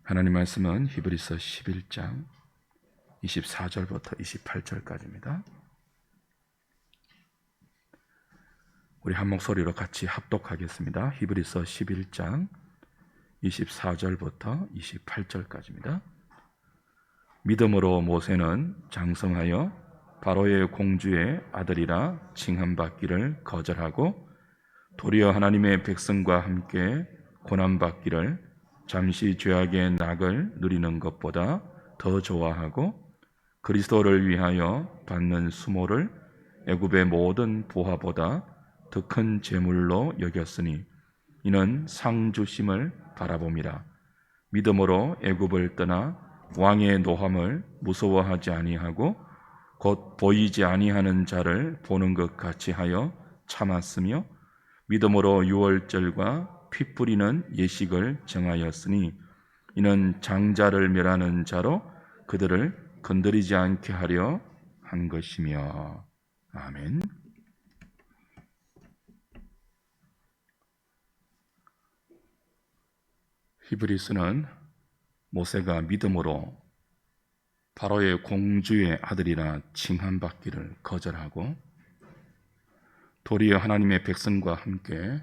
하나님 말씀은 히브리서 11장 24절부터 28절까지입니다. 우리 한 목소리로 같이 합독하겠습니다. 히브리서 11장 24절부터 28절까지입니다. 믿음으로 모세는 장성하여 바로의 공주의 아들이라 칭함받기를 거절하고 도리어 하나님의 백성과 함께 고난받기를 잠시 죄악의 낙을 누리는 것보다 더 좋아하고 그리스도를 위하여 받는 수모를 애굽의 모든 보화보다 더 큰 재물로 여겼으니 이는 상 주심을 바라봄이라. 믿음으로 애굽을 떠나 왕의 노함을 무서워하지 아니하고 곧 보이지 아니하는 자를 보는 것 같이 하여 참았으며 믿음으로 유월절과 피 뿌리는 예식을 정하였으니 이는 장자를 멸하는 자로 그들을 건드리지 않게 하려 한 것이며. 아멘. 히브리서는 모세가 믿음으로 바로의 공주의 아들이라 칭함받기를 거절하고 도리어 하나님의 백성과 함께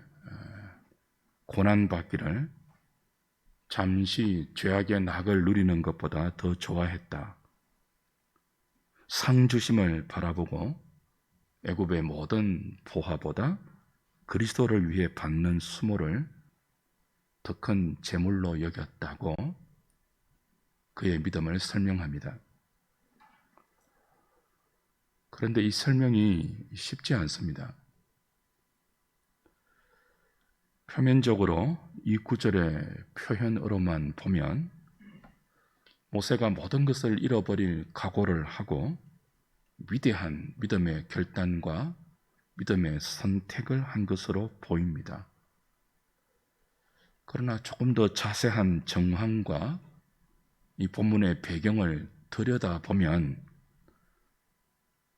고난받기를 잠시 죄악의 낙을 누리는 것보다 더 좋아했다. 상 주심을 바라보고 애굽의 모든 보화보다 그리스도를 위해 받는 수모를 더 큰 재물로 여겼다고 그의 믿음을 설명합니다. 그런데 이 설명이 쉽지 않습니다. 표면적으로 이 구절의 표현으로만 보면 모세가 모든 것을 잃어버릴 각오를 하고 위대한 믿음의 결단과 믿음의 선택을 한 것으로 보입니다. 그러나 조금 더 자세한 정황과 이 본문의 배경을 들여다보면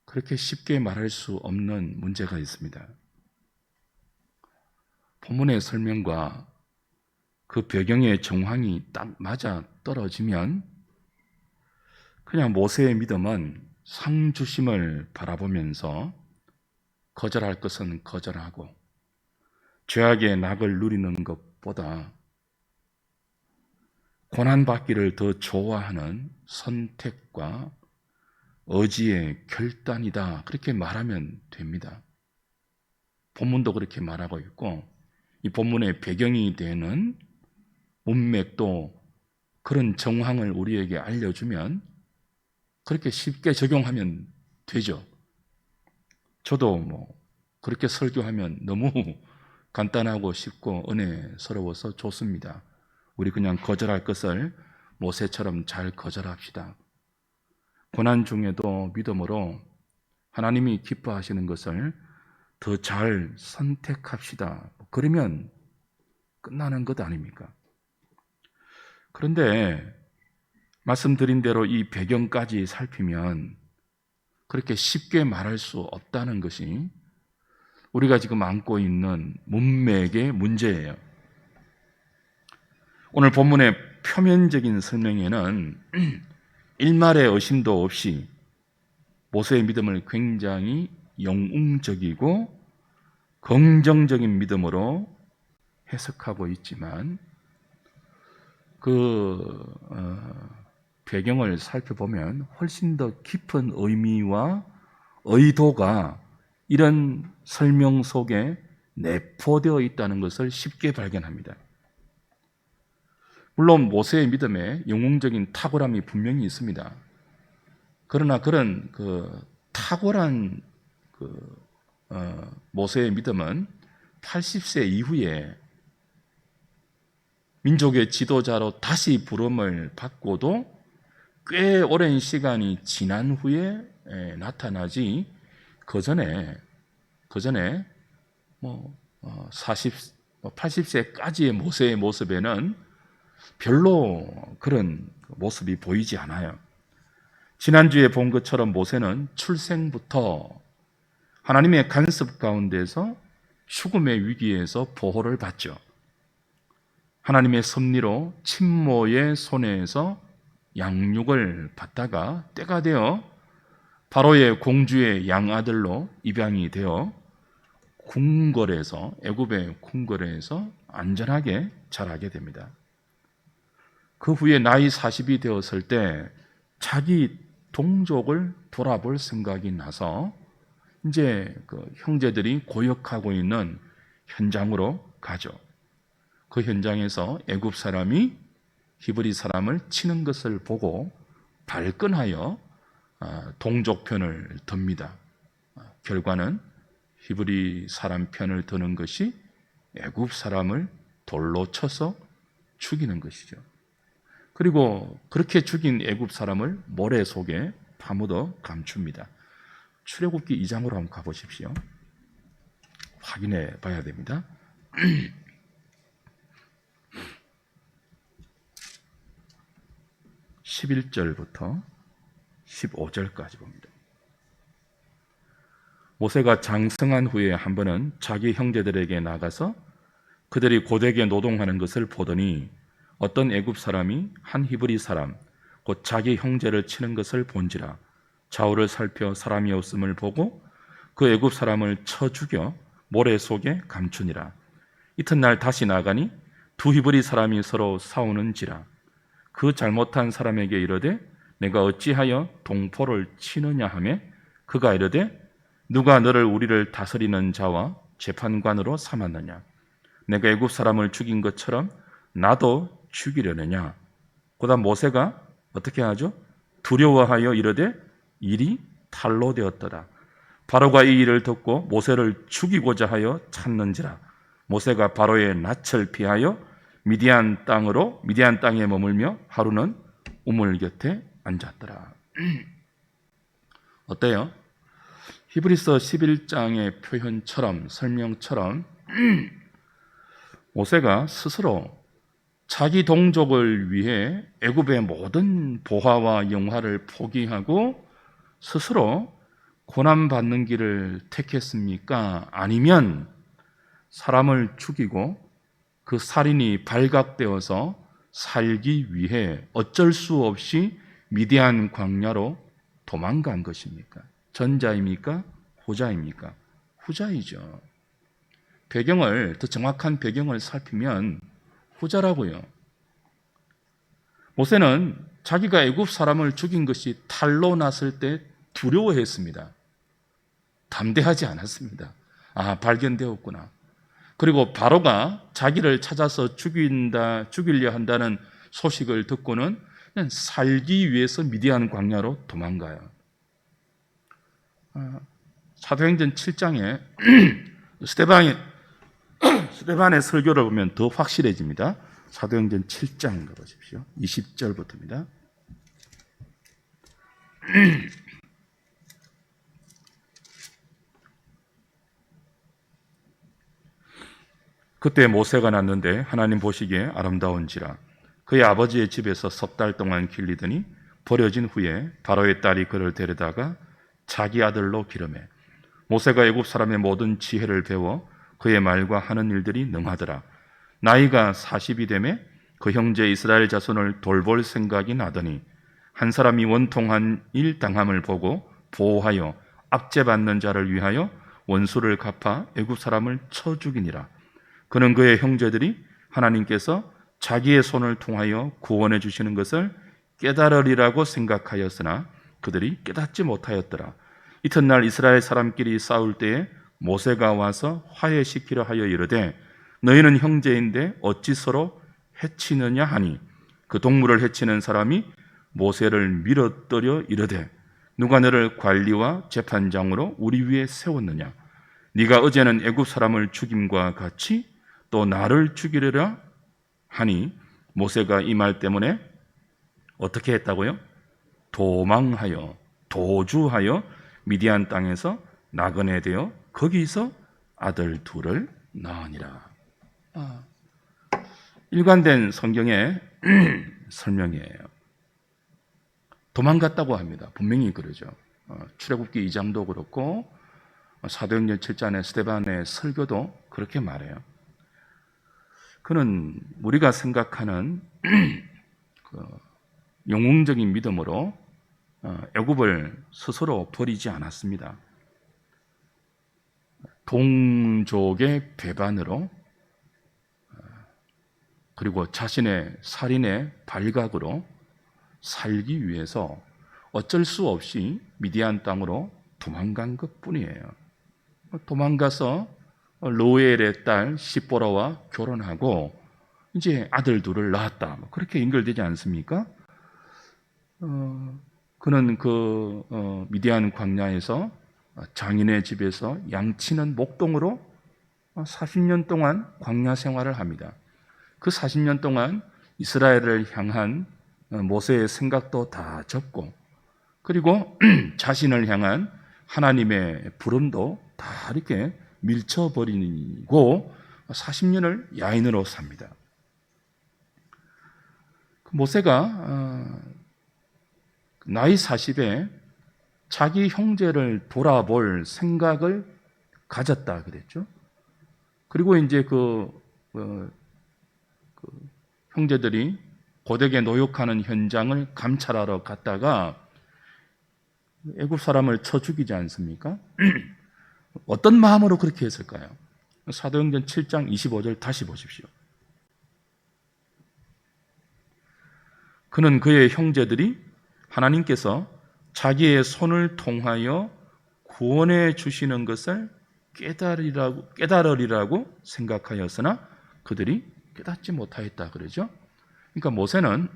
그렇게 쉽게 말할 수 없는 문제가 있습니다. 본문의 설명과 그 배경의 정황이 딱 맞아 떨어지면 그냥 모세의 믿음은 상 주심을 바라보면서 거절할 것은 거절하고 죄악의 낙을 누리는 것보다 고난받기를 더 좋아하는 선택과 의지의 결단이다, 그렇게 말하면 됩니다. 본문도 그렇게 말하고 있고 이 본문의 배경이 되는 문맥도 그런 정황을 우리에게 알려주면 그렇게 쉽게 적용하면 되죠. 저도 그렇게 설교하면 너무 간단하고 쉽고 은혜스러워서 좋습니다. 우리 그냥 거절할 것을 모세처럼 잘 거절합시다. 고난 중에도 믿음으로 하나님이 기뻐하시는 것을 더 잘 선택합시다. 그러면 끝나는 것 아닙니까? 그런데 말씀드린 대로 이 배경까지 살피면 그렇게 쉽게 말할 수 없다는 것이 우리가 지금 안고 있는 문맥의 문제예요. 오늘 본문의 표면적인 설명에는 일말의 의심도 없이 모세의 믿음을 굉장히 영웅적이고 긍정적인 믿음으로 해석하고 있지만 배경을 살펴보면 훨씬 더 깊은 의미와 의도가 이런 설명 속에 내포되어 있다는 것을 쉽게 발견합니다. 물론 모세의 믿음에 영웅적인 탁월함이 분명히 있습니다. 그러나 그런 탁월한 모세의 믿음은 80세 이후에 민족의 지도자로 다시 부름을 받고도 꽤 오랜 시간이 지난 후에 나타나지 그 전에 80세까지의 모세의 모습에는 별로 그런 모습이 보이지 않아요. 지난주에 본 것처럼 모세는 출생부터 하나님의 간섭 가운데서 죽음의 위기에서 보호를 받죠. 하나님의 섭리로 친모의 손에서 양육을 받다가 때가 되어 바로의 공주의 양아들로 입양이 되어 궁궐에서, 애굽의 궁궐에서 안전하게 자라게 됩니다. 그 후에 나이 40이 되었을 때 자기 동족을 돌아볼 생각이 나서 이제 그 형제들이 고역하고 있는 현장으로 가죠. 그 현장에서 애굽 사람이 히브리 사람을 치는 것을 보고 발끈하여 동족 편을 듭니다. 결과는 히브리 사람 편을 드는 것이 애굽 사람을 돌로 쳐서 죽이는 것이죠. 그리고 그렇게 죽인 애굽 사람을 모래 속에 파묻어 감춥니다. 출애굽기 2장으로 한번 가보십시오. 확인해 봐야 됩니다. 11절부터 15절까지 봅니다. 모세가 장성한 후에 한 번은 자기 형제들에게 나가서 그들이 고되게 노동하는 것을 보더니 어떤 애굽 사람이 한 히브리 사람 곧 자기 형제를 치는 것을 본지라. 좌우를 살펴 사람이 없음을 보고 그 애굽 사람을 쳐 죽여 모래 속에 감추니라. 이튿날 다시 나가니 두 히브리 사람이 서로 싸우는지라. 그 잘못한 사람에게 이르되 내가 어찌하여 동포를 치느냐 하매 그가 이르되 누가 너를 우리를 다스리는 자와 재판관으로 삼았느냐. 내가 애굽 사람을 죽인 것처럼 나도 죽이려느냐. 그다음 모세가 어떻게 하죠? 두려워하여 이르되 일이 탈로 되었더라. 바로가 이 일을 듣고 모세를 죽이고자 하여 찾는지라. 모세가 바로의 낯을 피하여 미디안 땅에 머물며 하루는 우물 곁에 앉았더라. 어때요? 히브리서 11장의 표현처럼, 설명처럼 모세가 스스로 자기 동족을 위해 애굽의 모든 보화와 영화를 포기하고 스스로 고난받는 길을 택했습니까? 아니면 사람을 죽이고 그 살인이 발각되어서 살기 위해 어쩔 수 없이 미디안 광야로 도망간 것입니까? 전자입니까? 후자입니까? 후자이죠. 더 정확한 배경을 살피면 후자라고요. 모세는 자기가 애굽 사람을 죽인 것이 탈로 났을 때 두려워했습니다. 담대하지 않았습니다. 발견되었구나. 그리고 바로가 자기를 찾아서 죽이려 한다는 소식을 듣고는 그냥 살기 위해서 미디안 광야로 도망가요. 사도행전 7장에 스데반의 설교를 보면 더 확실해집니다. 사도행전 7장 가보십시오. 20절부터입니다. 그때 모세가 났는데 하나님 보시기에 아름다운지라. 그의 아버지의 집에서 석 달 동안 길리더니 버려진 후에 바로의 딸이 그를 데려다가 자기 아들로 기르매 모세가 애굽 사람의 모든 지혜를 배워 그의 말과 하는 일들이 능하더라. 나이가 40이 되매 그 형제 이스라엘 자손을 돌볼 생각이 나더니 한 사람이 원통한 일 당함을 보고 보호하여 압제받는 자를 위하여 원수를 갚아 애굽 사람을 쳐 죽이니라. 그는 그의 형제들이 하나님께서 자기의 손을 통하여 구원해 주시는 것을 깨달으리라고 생각하였으나 그들이 깨닫지 못하였더라. 이튿날 이스라엘 사람끼리 싸울 때에 모세가 와서 화해시키려 하여 이르되 너희는 형제인데 어찌 서로 해치느냐 하니 그 동물을 해치는 사람이 모세를 밀어뜨려 이르되 누가 너를 관리와 재판장으로 우리 위에 세웠느냐. 네가 어제는 애굽 사람을 죽임과 같이 또 나를 죽이려라 하니 모세가 이 말 때문에 어떻게 했다고요? 도망하여 도주하여 미디안 땅에서 나그네 되어 거기서 아들 둘을 낳으니라. 일관된 성경의 설명이에요. 도망갔다고 합니다. 분명히 그러죠. 출애굽기 2장도 그렇고 사도행전 7장의 스데반의 설교도 그렇게 말해요. 그는 우리가 생각하는 그 영웅적인 믿음으로 애굽을 스스로 버리지 않았습니다. 동족의 배반으로, 그리고 자신의 살인의 발각으로 살기 위해서 어쩔 수 없이 미디안 땅으로 도망간 것뿐이에요. 도망가서 로엘의 딸 시보라와 결혼하고 이제 아들 둘을 낳았다, 그렇게 연결되지 않습니까? 그는 미디안 광야에서 장인의 집에서 양치는 목동으로 40년 동안 광야 생활을 합니다. 그 40년 동안 이스라엘을 향한 모세의 생각도 다 접고, 그리고 자신을 향한 하나님의 부름도 다 이렇게 밀쳐버리고 40년을 야인으로 삽니다. 모세가 나이 40에 자기 형제를 돌아볼 생각을 가졌다 그랬죠. 그리고 이제 형제들이 고되게 노역하는 현장을 감찰하러 갔다가 애굽 사람을 쳐 죽이지 않습니까? 어떤 마음으로 그렇게 했을까요? 사도행전 7장 25절 다시 보십시오. 그는 그의 형제들이 하나님께서 자기의 손을 통하여 구원해 주시는 것을 깨달으리라고 생각하였으나 그들이 깨닫지 못하였다 그러죠. 그러니까 모세는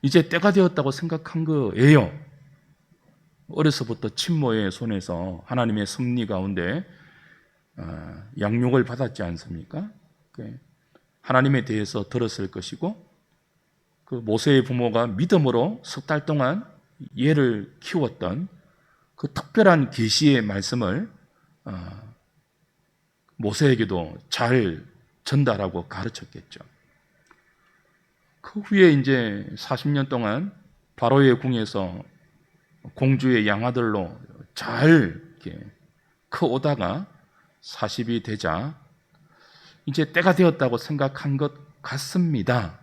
이제 때가 되었다고 생각한 거예요. 어려서부터 친모의 손에서 하나님의 섭리 가운데 양육을 받았지 않습니까? 하나님에 대해서 들었을 것이고, 그 모세의 부모가 믿음으로 석 달 동안 얘를 키웠던 그 특별한 계시의 말씀을 모세에게도 잘 전달하고 가르쳤겠죠. 그 후에 이제 40년 동안 바로의 궁에서 공주의 양아들로 잘 이렇게 커오다가 40이 되자 이제 때가 되었다고 생각한 것 같습니다.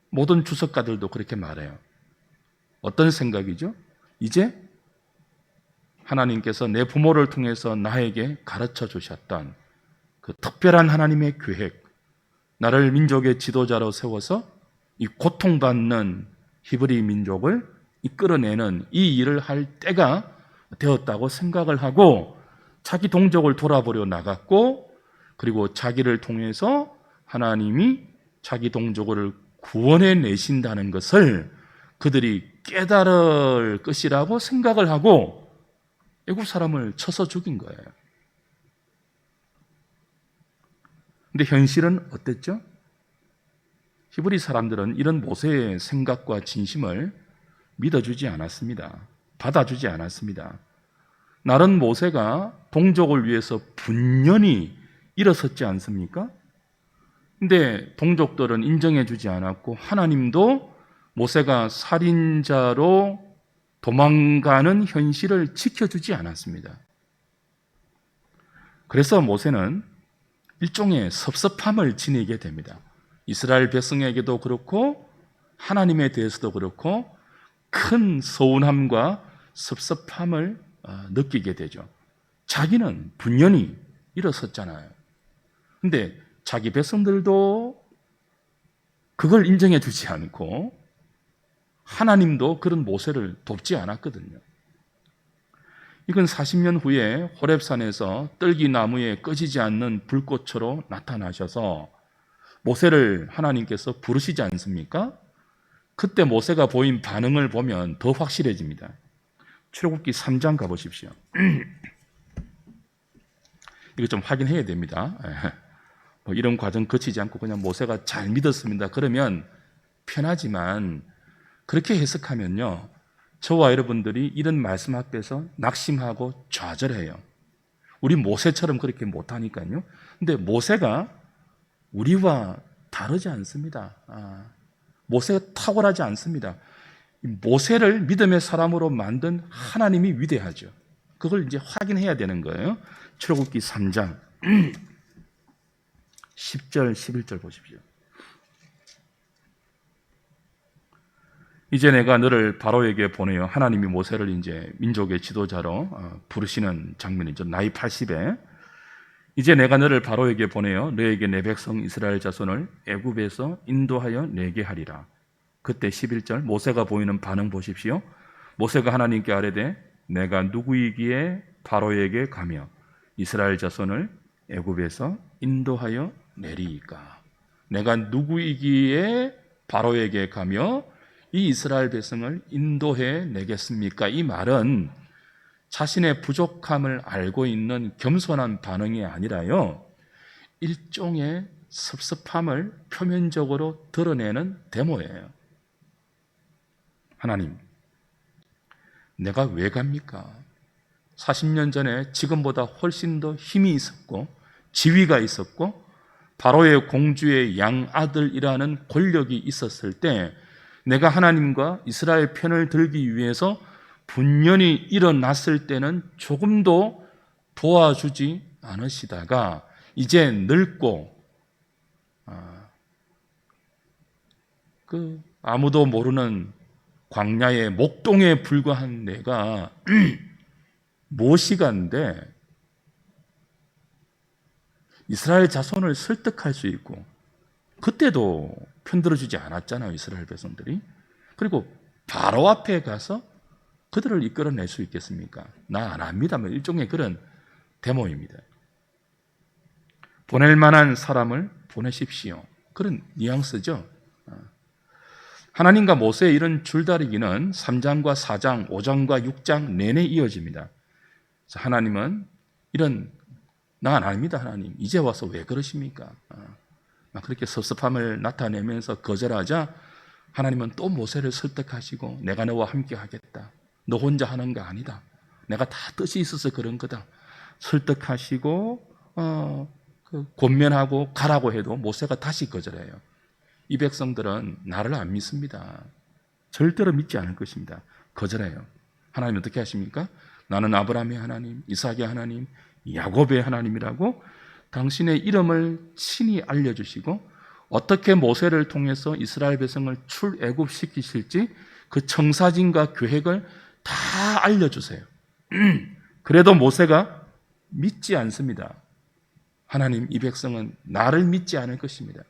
모든 주석가들도 그렇게 말해요. 어떤 생각이죠? 이제 하나님께서 내 부모를 통해서 나에게 가르쳐 주셨던 그 특별한 하나님의 계획, 나를 민족의 지도자로 세워서 이 고통받는 히브리 민족을 이끌어내는 이 일을 할 때가 되었다고 생각을 하고 자기 동족을 돌아보려 나갔고, 그리고 자기를 통해서 하나님이 자기 동족을 구원해 내신다는 것을 그들이 깨달을 것이라고 생각을 하고 애굽 사람을 쳐서 죽인 거예요. 근데 현실은 어땠죠? 히브리 사람들은 이런 모세의 생각과 진심을 믿어주지 않았습니다. 받아주지 않았습니다. 나른 모세가 동족을 위해서 분연히 일어섰지 않습니까? 근데 동족들은 인정해주지 않았고 하나님도 모세가 살인자로 도망가는 현실을 지켜주지 않았습니다. 그래서 모세는 일종의 섭섭함을 지니게 됩니다. 이스라엘 백성에게도 그렇고 하나님에 대해서도 그렇고 큰 서운함과 섭섭함을 느끼게 되죠. 자기는 분연히 일어섰잖아요. 근데 자기 백성들도 그걸 인정해 주지 않고 하나님도 그런 모세를 돕지 않았거든요. 이건 40년 후에 호렙산에서 떨기나무에 꺼지지 않는 불꽃으로 나타나셔서 모세를 하나님께서 부르시지 않습니까? 그때 모세가 보인 반응을 보면 더 확실해집니다. 출애굽기 3장 가보십시오. 이거 좀 확인해야 됩니다. 이런 과정 거치지 않고 그냥 모세가 잘 믿었습니다. 그러면 편하지만 그렇게 해석하면요, 저와 여러분들이 이런 말씀 앞에서 낙심하고 좌절해요. 우리 모세처럼 그렇게 못하니까요. 근데 모세가 우리와 다르지 않습니다. 모세가 탁월하지 않습니다. 모세를 믿음의 사람으로 만든 하나님이 위대하죠. 그걸 이제 확인해야 되는 거예요. 출애굽기 3장 10절, 11절 보십시오. 이제 내가 너를 바로에게 보내어, 하나님이 모세를 이제 민족의 지도자로 부르시는 장면이죠. 나이 80에 이제 내가 너를 바로에게 보내어 너에게 내 백성 이스라엘 자손을 애굽에서 인도하여 내게 하리라. 그때 11절 모세가 보이는 반응 보십시오. 모세가 하나님께 아뢰되 내가 누구이기에 바로에게 가며 이스라엘 자손을 애굽에서 인도하여 내리이까. 내가 누구이기에 바로에게 가며 이 이스라엘 백성을 인도해 내겠습니까? 이 말은 자신의 부족함을 알고 있는 겸손한 반응이 아니라요, 일종의 섭섭함을 표면적으로 드러내는 데모예요. 하나님, 내가 왜 갑니까? 40년 전에 지금보다 훨씬 더 힘이 있었고 지위가 있었고 바로의 공주의 양아들이라는 권력이 있었을 때 내가 하나님과 이스라엘 편을 들기 위해서 분연히 일어났을 때는 조금도 도와주지 않으시다가 이제 늙고 아무도 모르는 광야의 목동에 불과한 내가 모시간데 이스라엘 자손을 설득할 수 있고, 그때도 편들어주지 않았잖아요, 이스라엘 백성들이. 그리고 바로 앞에 가서 그들을 이끌어낼 수 있겠습니까? 나 안 합니다. 일종의 그런 데모입니다. 보낼 만한 사람을 보내십시오. 그런 뉘앙스죠. 하나님과 모세의 이런 줄다리기는 3장과 4장, 5장과 6장 내내 이어집니다. 하나님은 이런, 나 안 합니다, 하나님. 이제 와서 왜 그러십니까? 막 그렇게 섭섭함을 나타내면서 거절하자 하나님은 또 모세를 설득하시고 내가 너와 함께 하겠다. 너 혼자 하는 거 아니다. 내가 다 뜻이 있어서 그런 거다. 설득하시고 권면하고 가라고 해도 모세가 다시 거절해요. 이 백성들은 나를 안 믿습니다. 절대로 믿지 않을 것입니다. 거절해요. 하나님 어떻게 하십니까? 나는 아브라함의 하나님, 이삭의 하나님, 야곱의 하나님이라고 당신의 이름을 친히 알려주시고 어떻게 모세를 통해서 이스라엘 백성을 출애굽시키실지 그 청사진과 계획을 다 알려주세요. 그래도 모세가 믿지 않습니다. 하나님, 이 백성은 나를 믿지 않을 것입니다.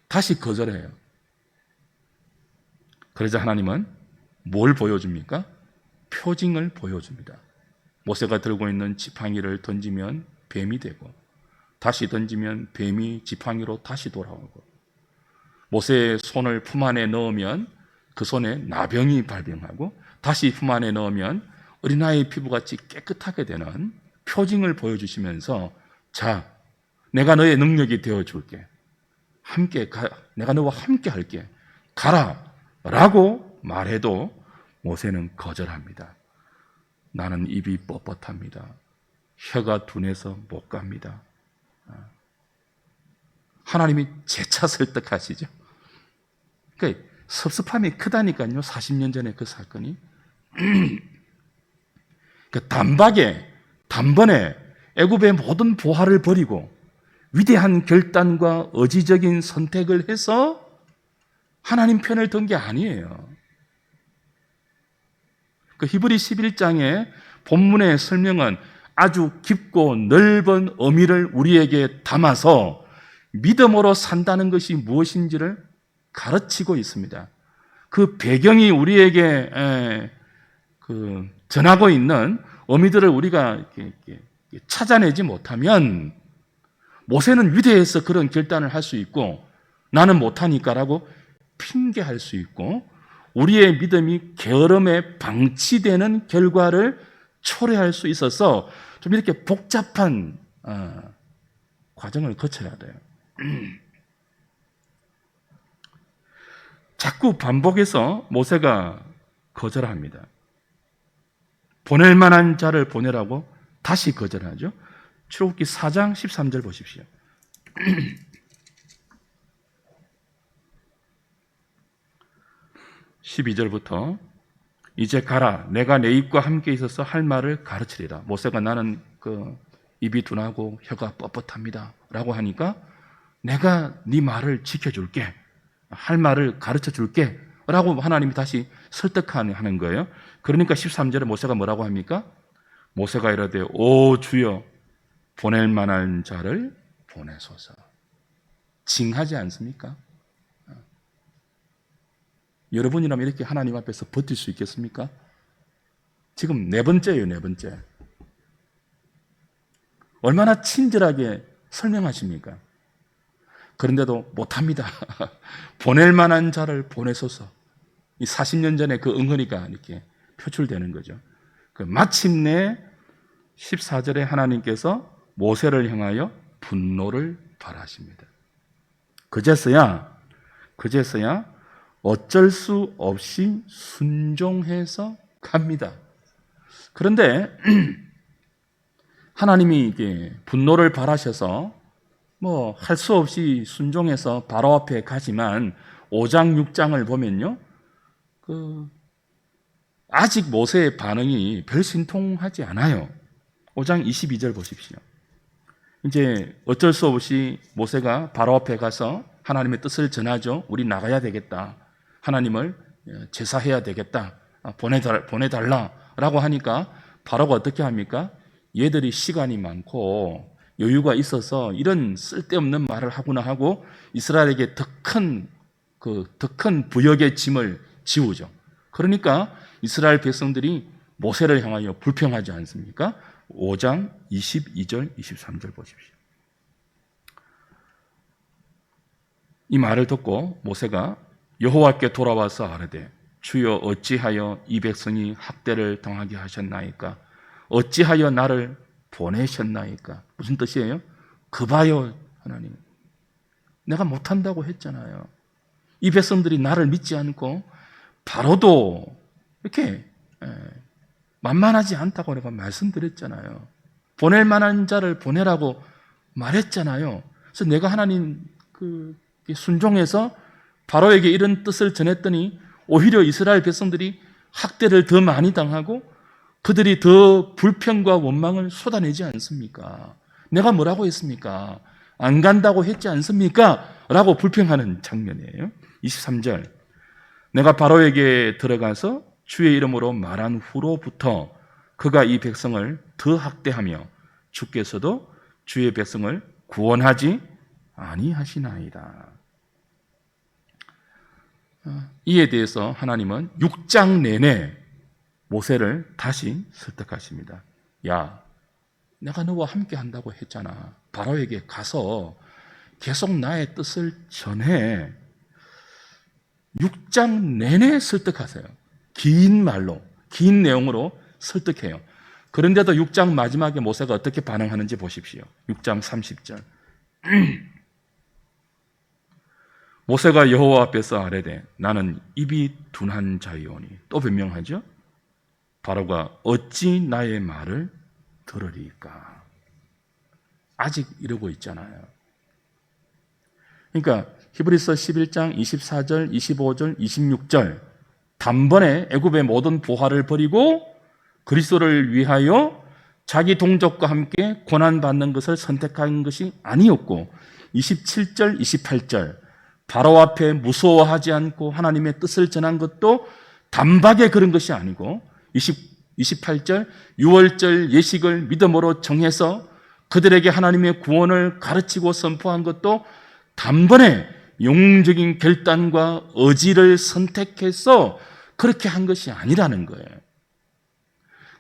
다시 거절해요. 그러자 하나님은 뭘 보여줍니까? 표징을 보여줍니다. 모세가 들고 있는 지팡이를 던지면 뱀이 되고, 다시 던지면 뱀이 지팡이로 다시 돌아오고, 모세의 손을 품 안에 넣으면 그 손에 나병이 발병하고, 다시 품 안에 넣으면 어린아이의 피부같이 깨끗하게 되는 표징을 보여주시면서, 자, 내가 너의 능력이 되어줄게. 함께 가, 내가 너와 함께 할게. 가라! 라고 말해도 모세는 거절합니다. 나는 입이 뻣뻣합니다. 혀가 둔해서 못 갑니다. 하나님이 재차 설득하시죠. 그러니까 섭섭함이 크다니까요. 40년 전에 그 사건이. 단번에 애굽의 모든 보화를 버리고 위대한 결단과 의지적인 선택을 해서 하나님 편을 든 게 아니에요. 그 히브리 11장의 본문의 설명은 아주 깊고 넓은 의미를 우리에게 담아서 믿음으로 산다는 것이 무엇인지를 가르치고 있습니다. 그 배경이 우리에게 전하고 있는 의미들을 우리가 찾아내지 못하면 모세는 위대해서 그런 결단을 할 수 있고 나는 못하니까라고 핑계할 수 있고 우리의 믿음이 게으름에 방치되는 결과를 초래할 수 있어서 좀 이렇게 복잡한 과정을 거쳐야 돼요. 자꾸 반복해서 모세가 거절합니다. 보낼 만한 자를 보내라고 다시 거절하죠. 출애굽기 4장 13절 보십시오. 12절부터 이제 가라, 내가 내 입과 함께 있어서 할 말을 가르치리라. 모세가 나는 입이 둔하고 혀가 뻣뻣합니다 라고 하니까 내가 네 말을 지켜줄게. 할 말을 가르쳐줄게. 라고 하나님이 다시 설득하는 거예요. 그러니까 13절에 모세가 뭐라고 합니까? 모세가 이르되 오 주여 보낼 만한 자를 보내소서. 징하지 않습니까? 여러분이라면 이렇게 하나님 앞에서 버틸 수 있겠습니까? 지금 네 번째예요, 네 번째. 얼마나 친절하게 설명하십니까? 그런데도 못합니다. 보낼 만한 자를 보내소서. 이 40년 전에 그 응언이가 이렇게 표출되는 거죠. 마침내 14절에 하나님께서 모세를 향하여 분노를 발하십니다. 그제서야 어쩔 수 없이 순종해서 갑니다. 그런데 하나님이 이게 분노를 발하셔서 할 수 없이 순종해서 바로 앞에 가지만 5장 6장을 보면요, 아직 모세의 반응이 별 신통하지 않아요. 5장 22절 보십시오. 이제 어쩔 수 없이 모세가 바로 앞에 가서 하나님의 뜻을 전하죠. 우리 나가야 되겠다. 하나님을 제사해야 되겠다. 보내달라라고 하니까 바로가 어떻게 합니까? 얘들이 시간이 많고 여유가 있어서 이런 쓸데없는 말을 하구나 하고 이스라엘에게 더 큰 부역의 짐을 지우죠. 그러니까 이스라엘 백성들이 모세를 향하여 불평하지 않습니까? 5장 22절, 23절 보십시오. 이 말을 듣고 모세가 여호와께 돌아와서 아뢰되 주여 어찌하여 이 백성이 학대를 당하게 하셨나이까? 어찌하여 나를 보내셨나이까? 무슨 뜻이에요? 그 봐요, 하나님. 내가 못한다고 했잖아요. 이 백성들이 나를 믿지 않고 바로도 이렇게 만만하지 않다고 내가 말씀드렸잖아요. 보낼 만한 자를 보내라고 말했잖아요. 그래서 내가 하나님 순종해서 바로에게 이런 뜻을 전했더니 오히려 이스라엘 백성들이 학대를 더 많이 당하고 그들이 더 불평과 원망을 쏟아내지 않습니까? 내가 뭐라고 했습니까? 안 간다고 했지 않습니까? 라고 불평하는 장면이에요. 23절, 내가 바로에게 들어가서 주의 이름으로 말한 후로부터 그가 이 백성을 더 학대하며 주께서도 주의 백성을 구원하지 아니하시나이다. 이에 대해서 하나님은 6장 내내 모세를 다시 설득하십니다. 야, 내가 너와 함께 한다고 했잖아. 바로에게 가서 계속 나의 뜻을 전해. 6장 내내 설득하세요. 긴 말로, 긴 내용으로 설득해요. 그런데도 6장 마지막에 모세가 어떻게 반응하는지 보십시오. 6장 30절. 모세가 여호와 앞에서 아뢰되 나는 입이 둔한 자이오니. 또 변명하죠. 바로가 어찌 나의 말을 들으리까? 아직 이러고 있잖아요. 그러니까 히브리서 11장 24절, 25절, 26절 단번에 애굽의 모든 부하를 버리고 그리스도를 위하여 자기 동족과 함께 고난받는 것을 선택한 것이 아니었고 27절, 28절 바로 앞에 무서워하지 않고 하나님의 뜻을 전한 것도 단박에 그런 것이 아니고 28절 유월절 예식을 믿음으로 정해서 그들에게 하나님의 구원을 가르치고 선포한 것도 단번에 영웅적인 결단과 의지를 선택해서 그렇게 한 것이 아니라는 거예요.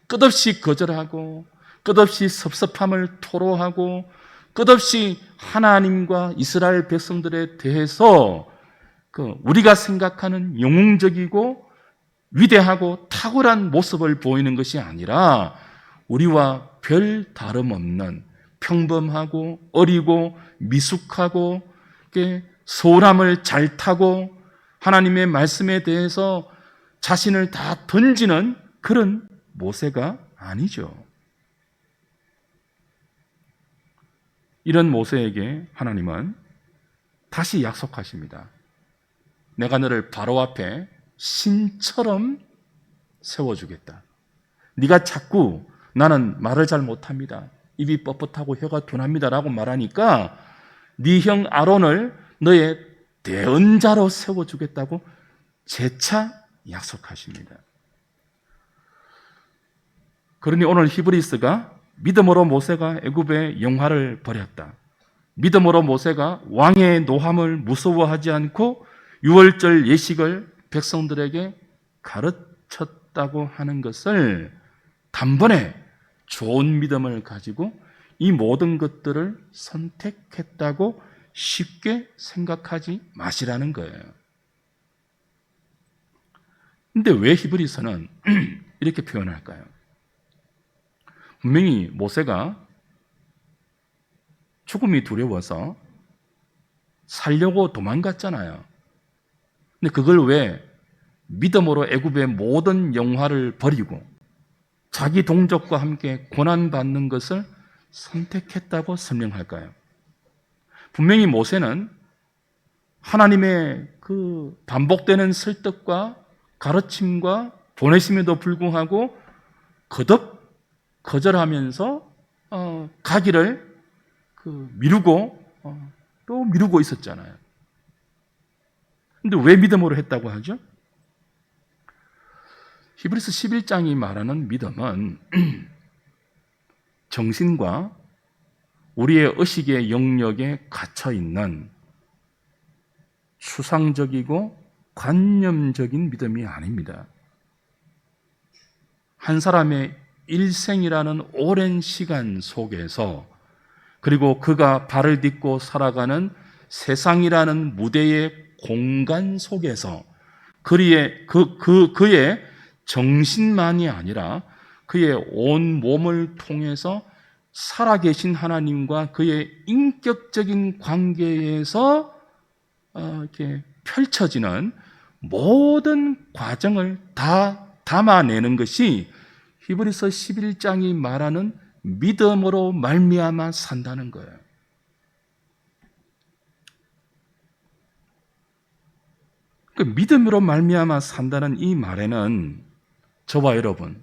끝없이 거절하고 끝없이 섭섭함을 토로하고 끝없이 하나님과 이스라엘 백성들에 대해서 우리가 생각하는 영웅적이고 위대하고 탁월한 모습을 보이는 것이 아니라 우리와 별 다름없는 평범하고 어리고 미숙하고 소홀함을 잘 타고 하나님의 말씀에 대해서 자신을 다 던지는 그런 모세가 아니죠. 이런 모세에게 하나님은 다시 약속하십니다. 내가 너를 바로 앞에 신처럼 세워주겠다. 네가 자꾸 나는 말을 잘 못합니다. 입이 뻣뻣하고 혀가 둔합니다 라고 말하니까 네 형 아론을 너의 대언자로 세워주겠다고 재차 약속하십니다. 그러니 오늘 히브리서가 믿음으로 모세가 애굽의 영화를 버렸다. 믿음으로 모세가 왕의 노함을 무서워하지 않고 유월절 예식을 백성들에게 가르쳤다고 하는 것을 단번에 좋은 믿음을 가지고 이 모든 것들을 선택했다고 쉽게 생각하지 마시라는 거예요. 근데 왜 히브리서는 이렇게 표현할까요? 분명히 모세가 죽음이 두려워서 살려고 도망갔잖아요. 근데 그걸 왜 믿음으로 애굽의 모든 영화를 버리고 자기 동족과 함께 고난받는 것을 선택했다고 설명할까요? 분명히 모세는 하나님의 그 반복되는 설득과 가르침과 보내심에도 불구하고 거듭 거절하면서 가기를 미루고 또 미루고 있었잖아요. 근데 왜 믿음으로 했다고 하죠? 히브리서 11장이 말하는 믿음은 정신과 우리의 의식의 영역에 갇혀 있는 추상적이고 관념적인 믿음이 아닙니다. 한 사람의 일생이라는 오랜 시간 속에서 그리고 그가 발을 딛고 살아가는 세상이라는 무대의 공간 속에서 그의 정신만이 아니라 그의 온 몸을 통해서 살아계신 하나님과 그의 인격적인 관계에서 이렇게 펼쳐지는 모든 과정을 다 담아내는 것이 히브리서 11장이 말하는 믿음으로 말미암아 산다는 거예요. 그 믿음으로 말미암아 산다는 이 말에는 저와 여러분,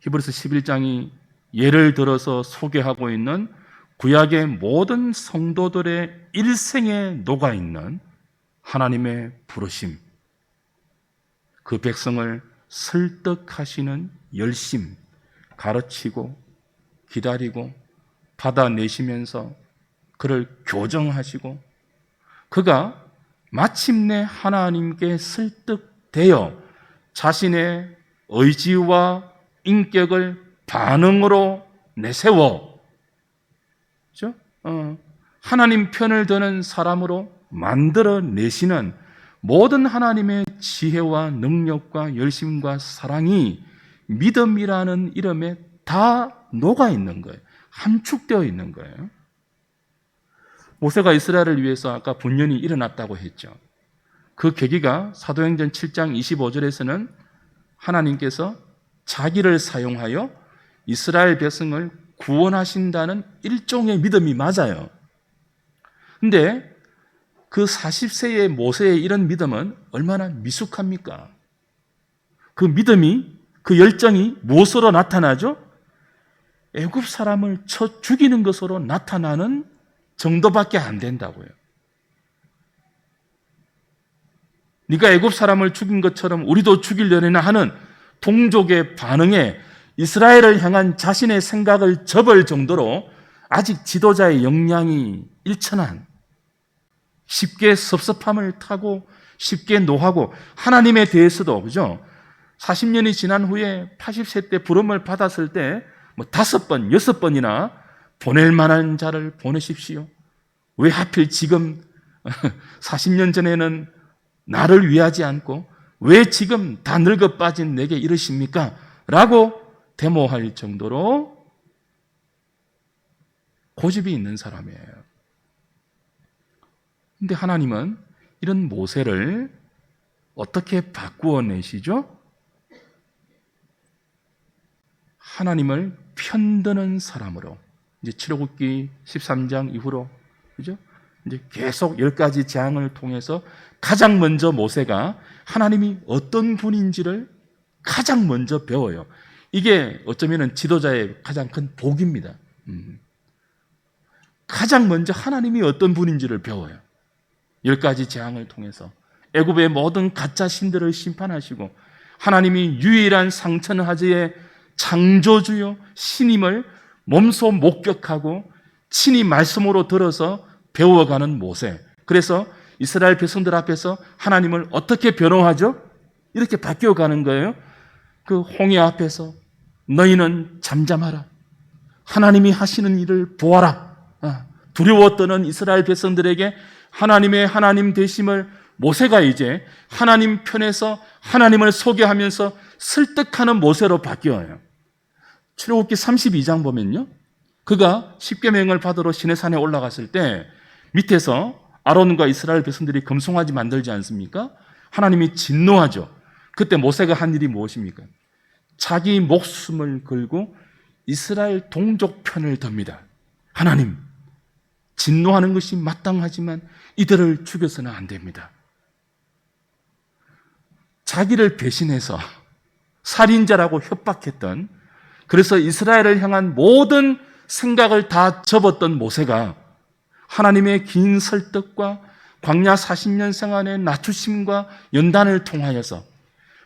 히브리서 11장이 예를 들어서 소개하고 있는 구약의 모든 성도들의 일생에 녹아있는 하나님의 부르심, 그 백성을 설득하시는 열심, 가르치고 기다리고 받아내시면서 그를 교정하시고 그가 마침내 하나님께 설득되어 자신의 의지와 인격을 반응으로 내세워 그렇죠? 하나님 편을 드는 사람으로 만들어내시는 모든 하나님의 지혜와 능력과 열심과 사랑이 믿음이라는 이름에 다 녹아있는 거예요. 함축되어 있는 거예요. 모세가 이스라엘을 위해서 아까 분연히 일어났다고 했죠. 그 계기가 사도행전 7장 25절에서는 하나님께서 자기를 사용하여 이스라엘 백성을 구원하신다는 일종의 믿음이 맞아요. 근데 그 40세의 모세의 이런 믿음은 얼마나 미숙합니까? 그 믿음이, 그 열정이 무엇으로 나타나죠? 애굽 사람을 쳐 죽이는 것으로 나타나는 정도밖에 안 된다고요. 네가 애굽 사람을 죽인 것처럼 우리도 죽이려나 하는 동족의 반응에 이스라엘을 향한 자신의 생각을 접을 정도로 아직 지도자의 역량이 일천한, 쉽게 섭섭함을 타고 쉽게 노하고 하나님에 대해서도 그죠? 40년이 지난 후에 80세 때 부름을 받았을 때 5번, 6번이나 보낼 만한 자를 보내십시오. 왜 하필 지금 40년 전에는 나를 위하지 않고 왜 지금 다 늙어 빠진 내게 이러십니까? 라고 데모할 정도로 고집이 있는 사람이에요. 근데 하나님은 이런 모세를 어떻게 바꾸어 내시죠? 하나님을 편드는 사람으로, 이제 출애굽기 13장 이후로, 그죠? 이제 계속 10가지 재앙을 통해서 가장 먼저 모세가 하나님이 어떤 분인지를 가장 먼저 배워요. 이게 어쩌면 지도자의 가장 큰 복입니다. 가장 먼저 하나님이 어떤 분인지를 배워요. 10가지 재앙을 통해서 애굽의 모든 가짜 신들을 심판하시고 하나님이 유일한 상천하지의 창조주요 신임을 몸소 목격하고 친히 말씀으로 들어서 배워가는 모세. 그래서 이스라엘 백성들 앞에서 하나님을 어떻게 변호하죠? 이렇게 바뀌어가는 거예요. 그 홍해 앞에서 너희는 잠잠하라. 하나님이 하시는 일을 보아라. 두려워 떠는 이스라엘 백성들에게 하나님의 하나님 되심을 모세가 이제 하나님 편에서 하나님을 소개하면서 설득하는 모세로 바뀌어요. 출애굽기 32장 보면요, 그가 십계명을 받으러 시내산에 올라갔을 때 밑에서 아론과 이스라엘 백성들이 금송아지 만들지 않습니까? 하나님이 진노하죠. 그때 모세가 한 일이 무엇입니까? 자기 목숨을 걸고 이스라엘 동족 편을 듭니다. 하나님, 진노하는 것이 마땅하지만 이들을 죽여서는 안 됩니다. 자기를 배신해서 살인자라고 협박했던, 그래서 이스라엘을 향한 모든 생각을 다 접었던 모세가 하나님의 긴 설득과 광야 40년 생활의 낮추심과 연단을 통하여서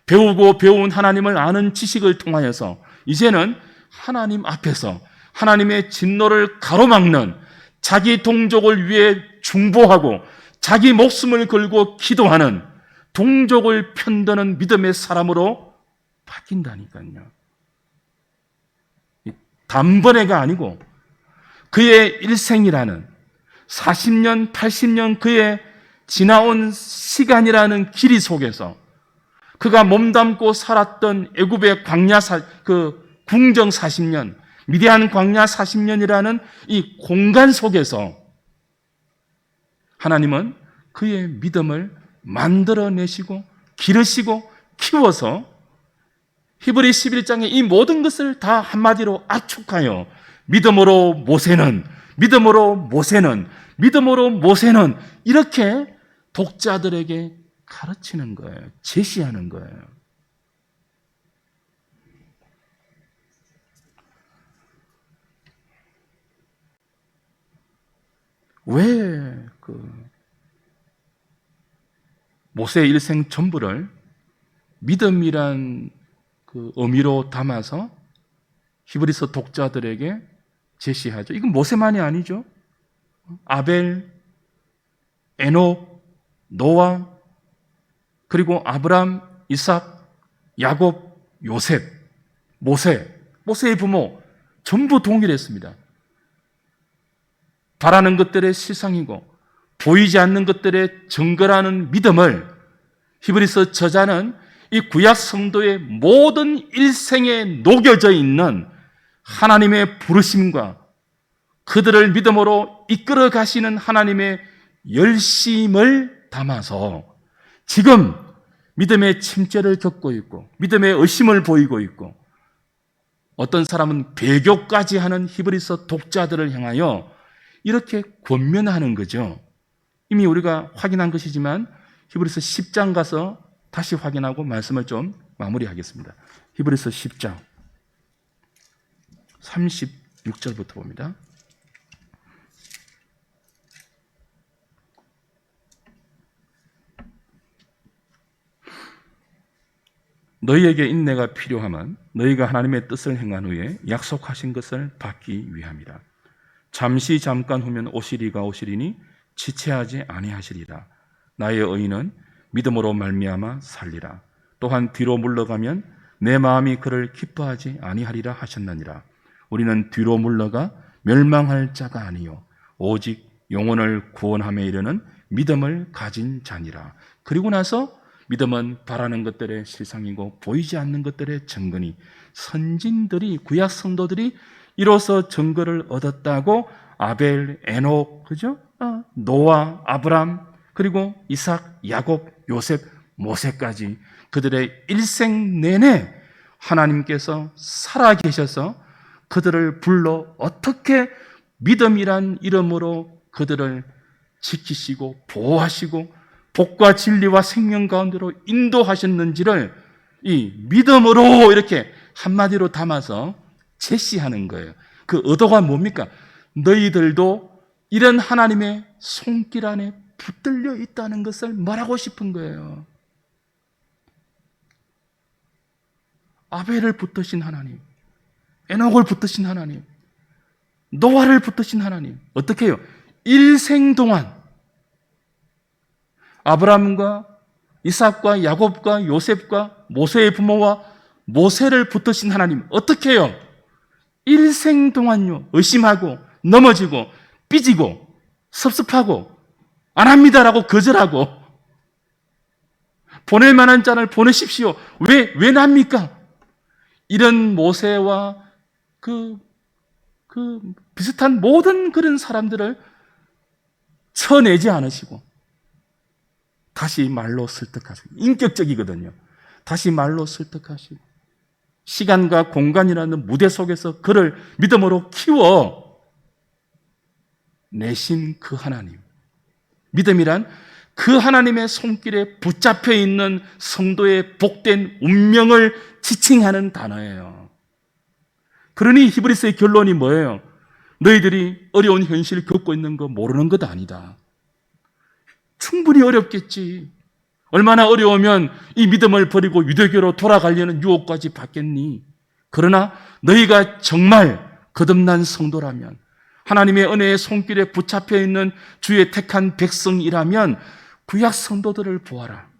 배우고 배운 하나님을 아는 지식을 통하여서 이제는 하나님 앞에서 하나님의 진노를 가로막는, 자기 동족을 위해 중보하고 자기 목숨을 걸고 기도하는, 동족을 편드는 믿음의 사람으로 바뀐다니까요. 단번에가 아니고 그의 일생이라는 40년, 80년 그의 지나온 시간이라는 길이 속에서 그가 몸담고 살았던 애굽의 광야 궁정 40년, 미디안 광야 40년이라는 이 공간 속에서 하나님은 그의 믿음을 만들어내시고 기르시고 키워서 히브리 11장에 이 모든 것을 다 한마디로 압축하여 믿음으로 모세는 이렇게 독자들에게 가르치는 거예요. 제시하는 거예요. 왜 모세의 일생 전부를 믿음이란 그 의미로 담아서 히브리서 독자들에게 제시하죠? 이건 모세만이 아니죠. 아벨, 에녹, 노아, 그리고 아브람, 이삭, 야곱, 요셉, 모세의 부모 전부 동일했습니다. 바라는 것들의 실상이고 보이지 않는 것들의 증거라는 믿음을 히브리서 저자는 이 구약 성도의 모든 일생에 녹여져 있는 하나님의 부르심과 그들을 믿음으로 이끌어 가시는 하나님의 열심을 담아서 지금 믿음의 침체를 겪고 있고 믿음의 의심을 보이고 있고 어떤 사람은 배교까지 하는 히브리서 독자들을 향하여 이렇게 권면하는 거죠. 이미 우리가 확인한 것이지만 히브리서 10장 가서 다시 확인하고 말씀을 좀 마무리하겠습니다. 히브리서 10장 36절부터 봅니다. 너희에게 인내가 필요하면 너희가 하나님의 뜻을 행한 후에 약속하신 것을 받기 위함이라. 잠시 잠깐 후면 오시리가 오시리니 지체하지 아니하시리라. 나의 의인은 믿음으로 말미암아 살리라. 또한 뒤로 물러가면 내 마음이 그를 기뻐하지 아니하리라 하셨느니라. 우리는 뒤로 물러가 멸망할 자가 아니요 오직 영혼을 구원함에 이르는 믿음을 가진 자니라. 그리고 나서 믿음은 바라는 것들의 실상이고 보이지 않는 것들의 증거니 선진들이 구약 성도들이 이로써 증거를 얻었다고 아벨, 에녹, 그죠? 노아, 아브람, 그리고 이삭, 야곱, 요셉, 모세까지 그들의 일생 내내 하나님께서 살아계셔서 그들을 불러 어떻게 믿음이란 이름으로 그들을 지키시고 보호하시고 복과 진리와 생명 가운데로 인도하셨는지를 이 믿음으로 이렇게 한마디로 담아서 제시하는 거예요. 그 의도가 뭡니까? 너희들도 이런 하나님의 손길 안에 붙들려 있다는 것을 말하고 싶은 거예요. 아벨을 붙드신 하나님, 에녹을 붙드신 하나님, 노아를 붙드신 하나님. 어떻게 해요? 일생 동안 아브라함과 이삭과 야곱과 요셉과 모세의 부모와 모세를 붙드신 하나님. 어떻게 해요? 일생 동안요, 의심하고 넘어지고 삐지고 섭섭하고 안 합니다라고 거절하고 보낼 만한 자를 보내십시오. 왜 납니까? 이런 모세와 그 비슷한 모든 그런 사람들을 쳐내지 않으시고 다시 말로 설득하시고, 인격적이거든요. 다시 말로 설득하시고 시간과 공간이라는 무대 속에서 그를 믿음으로 키워 내신 그 하나님. 믿음이란 그 하나님의 손길에 붙잡혀 있는 성도의 복된 운명을 지칭하는 단어예요. 그러니 히브리서의 결론이 뭐예요? 너희들이 어려운 현실을 겪고 있는 거 모르는 것 아니다. 충분히 어렵겠지. 얼마나 어려우면 이 믿음을 버리고 유대교로 돌아가려는 유혹까지 받겠니? 그러나 너희가 정말 거듭난 성도라면, 하나님의 은혜의 손길에 붙잡혀 있는 주의 택한 백성이라면 구약 성도들을 보아라.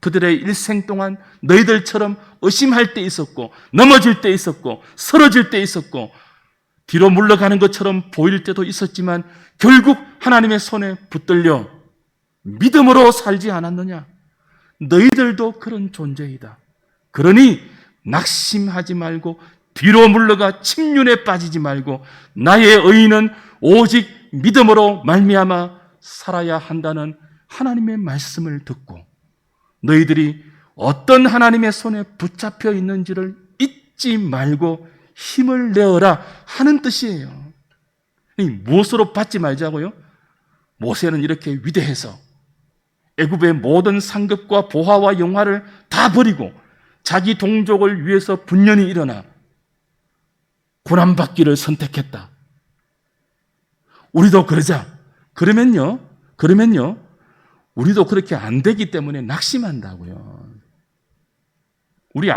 그들의 일생 동안 너희들처럼 의심할 때 있었고, 넘어질 때 있었고, 쓰러질 때 있었고, 뒤로 물러가는 것처럼 보일 때도 있었지만 결국 하나님의 손에 붙들려 믿음으로 살지 않았느냐? 너희들도 그런 존재이다. 그러니 낙심하지 말고 뒤로 물러가 침륜에 빠지지 말고 나의 의인은 오직 믿음으로 말미암아 살아야 한다는 하나님의 말씀을 듣고 너희들이 어떤 하나님의 손에 붙잡혀 있는지를 잊지 말고 힘을 내어라 하는 뜻이에요. 무엇으로 받지 말자고요? 모세는 이렇게 위대해서 애굽의 모든 상급과 보화와 영화를 다 버리고 자기 동족을 위해서 분연히 일어나 고난받기를 선택했다. 우리도 그러자. 그러면요, 우리도 그렇게 안 되기 때문에 낙심한다고요. 우리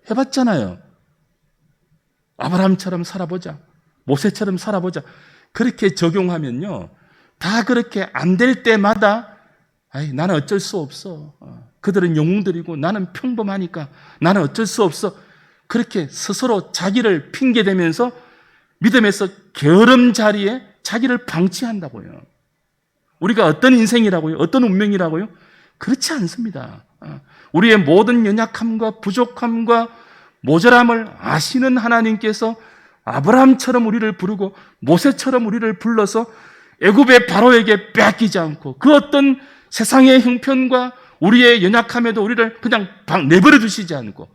해봤잖아요. 아브라함처럼 살아보자. 모세처럼 살아보자. 그렇게 적용하면요, 다 그렇게 안 될 때마다 나는 어쩔 수 없어. 그들은 영웅들이고 나는 평범하니까 나는 어쩔 수 없어. 그렇게 스스로 자기를 핑계대면서 믿음에서 게으름 자리에 자기를 방치한다고요. 우리가 어떤 인생이라고요? 어떤 운명이라고요? 그렇지 않습니다. 우리의 모든 연약함과 부족함과 모자람을 아시는 하나님께서 아브라함처럼 우리를 부르고 모세처럼 우리를 불러서 애굽의 바로에게 뺏기지 않고 그 어떤 세상의 형편과 우리의 연약함에도 우리를 그냥 내버려 두시지 않고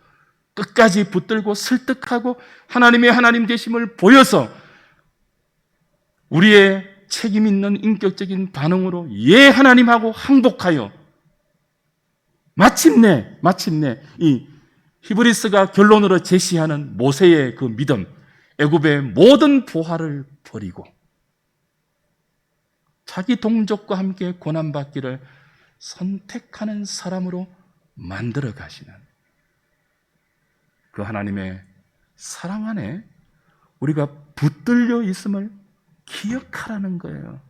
끝까지 붙들고 설득하고 하나님의 하나님 되심을 보여서 우리의 책임 있는 인격적인 반응으로 예 하나님하고 항복하여 마침내 이 히브리서가 결론으로 제시하는 모세의 그 믿음, 애굽의 모든 보화를 버리고 자기 동족과 함께 고난받기를 선택하는 사람으로 만들어 가시는 그 하나님의 사랑 안에 우리가 붙들려 있음을 기억하라는 거예요.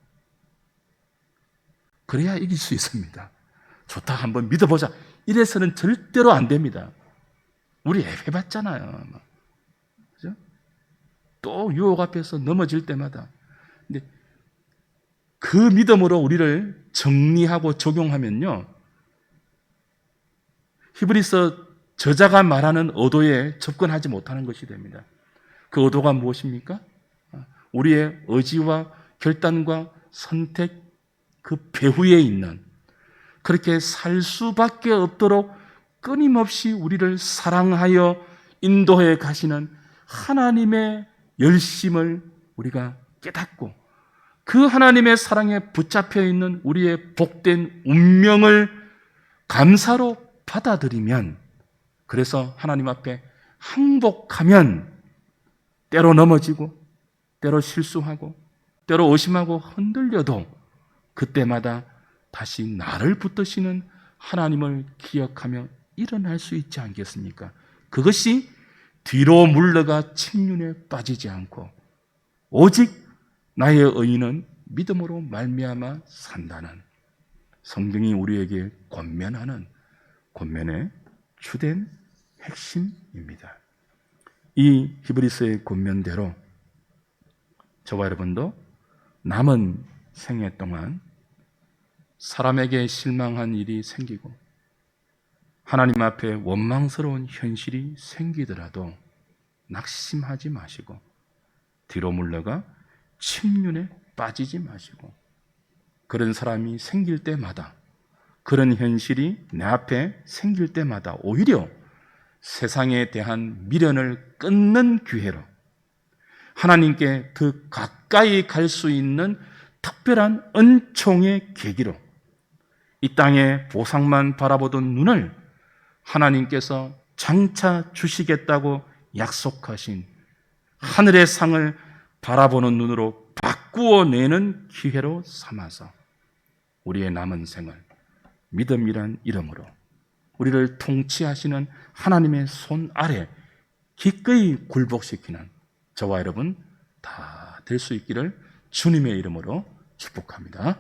그래야 이길 수 있습니다. 좋다, 한번 믿어보자. 이래서는 절대로 안 됩니다. 우리 해봤잖아요. 그죠? 또 유혹 앞에서 넘어질 때마다. 근데 그 믿음으로 우리를 정리하고 적용하면요, 히브리서 저자가 말하는 의도에 접근하지 못하는 것이 됩니다. 그 의도가 무엇입니까? 우리의 의지와 결단과 선택 그 배후에 있는, 그렇게 살 수밖에 없도록 끊임없이 우리를 사랑하여 인도해 가시는 하나님의 열심을 우리가 깨닫고 그 하나님의 사랑에 붙잡혀 있는 우리의 복된 운명을 감사로 받아들이면, 그래서 하나님 앞에 항복하면 때로 넘어지고 때로 실수하고 때로 의심하고 흔들려도 그때마다 다시 나를 붙드시는 하나님을 기억하며 일어날 수 있지 않겠습니까? 그것이 뒤로 물러가 침륜에 빠지지 않고 오직 나의 의인은 믿음으로 말미암아 산다는 성경이 우리에게 권면하는 권면의 주된 핵심입니다. 이 히브리서의 권면대로 저와 여러분도 남은 생애 동안 사람에게 실망한 일이 생기고 하나님 앞에 원망스러운 현실이 생기더라도 낙심하지 마시고 뒤로 물러가 침륜에 빠지지 마시고 그런 사람이 생길 때마다 그런 현실이 내 앞에 생길 때마다 오히려 세상에 대한 미련을 끊는 기회로 하나님께 더 가까이 갈 수 있는 특별한 은총의 계기로 이 땅의 보상만 바라보던 눈을 하나님께서 장차 주시겠다고 약속하신 하늘의 상을 바라보는 눈으로 바꾸어내는 기회로 삼아서 우리의 남은 생을 믿음이란 이름으로 우리를 통치하시는 하나님의 손 아래 기꺼이 굴복시키는 저와 여러분 다 될 수 있기를 주님의 이름으로 축복합니다.